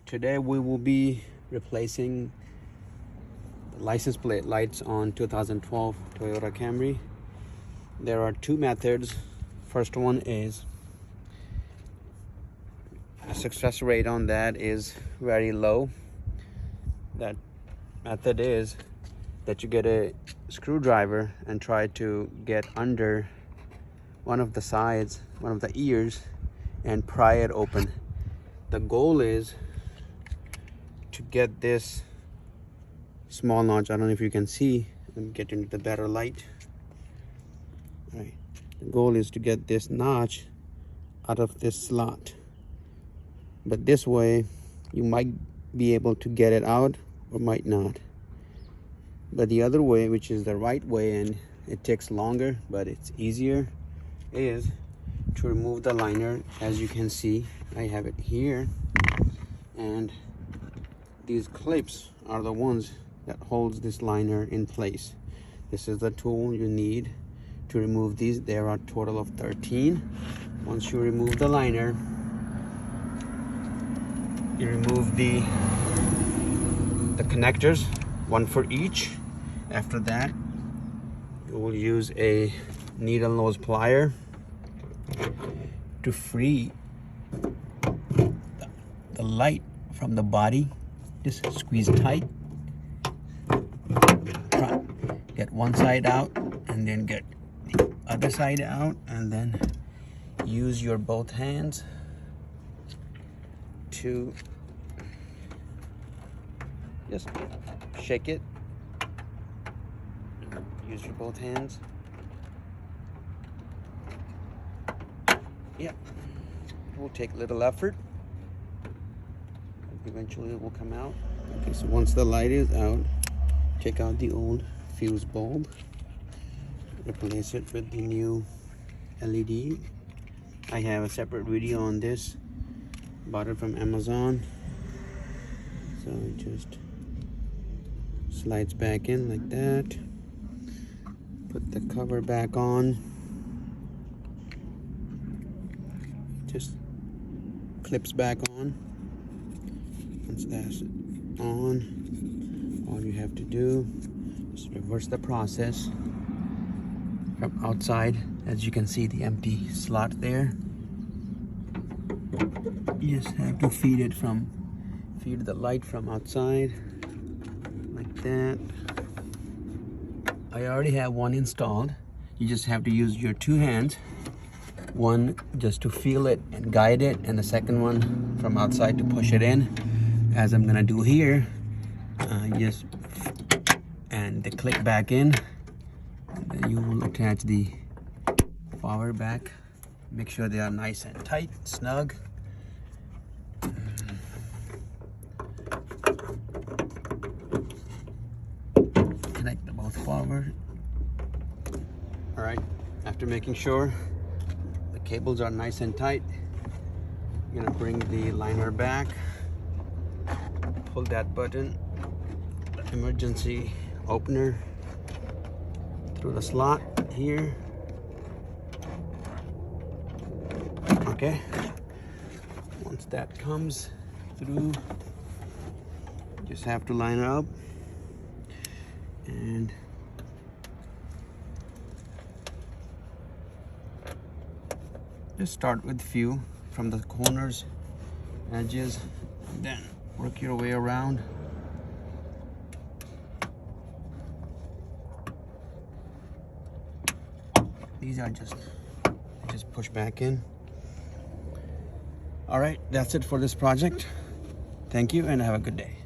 Alright, today we will be replacing the license plate lights on 2012 Toyota Camry. There are two methods. First one is, the success rate on that is very low. That method is that you get a screwdriver and try to get under one of the sides, one of the ears, and pry it open. The goal is to get this small notch. I don't know if you can see. Let me get into the better light. All right. The goal is to get this notch out of this slot. But this way, you might be able to get it out or might not. But the other way, which is the right way, and it takes longer, but it's easier, is to remove the liner. As you can see, I have it here, and these clips are the ones that holds this liner in place. This is the tool you need to remove these. There are a total of 13. Once you remove the liner, you remove the connectors, one for each. After that, you will use a needle nose plier to free the light from the body. Just squeeze tight. Get one side out and then get the other side out, and then use your both hands to just shake it. Use your both hands. Yeah, it will take little effort. Eventually it will come out. Okay, so once the light is out, take out the old fuse bulb, replace it with the new LED. I have a separate video on this. Bought it from Amazon. So it just slides back in like that. Put the cover back on. Just clips back on. Once that's on, all you have to do is reverse the process from outside. As you can see, the empty slot there. You just have to feed the light from outside like that. I already have one installed. You just have to use your two hands. One just to feel it and guide it, and the second one from outside to push it in, as I'm gonna do here. Just and they click back in, and then you will attach the power back. Make sure they are nice and tight, snug. Connect them both forward. All right, after making sure the cables are nice and tight, you're gonna bring the liner back, pull that button, the emergency opener through the slot here. Okay, once that comes through, you just have to line it up and just start with few from the corners, edges, and then work your way around. These are just push back in. All right, that's it for this project. Thank you and have a good day.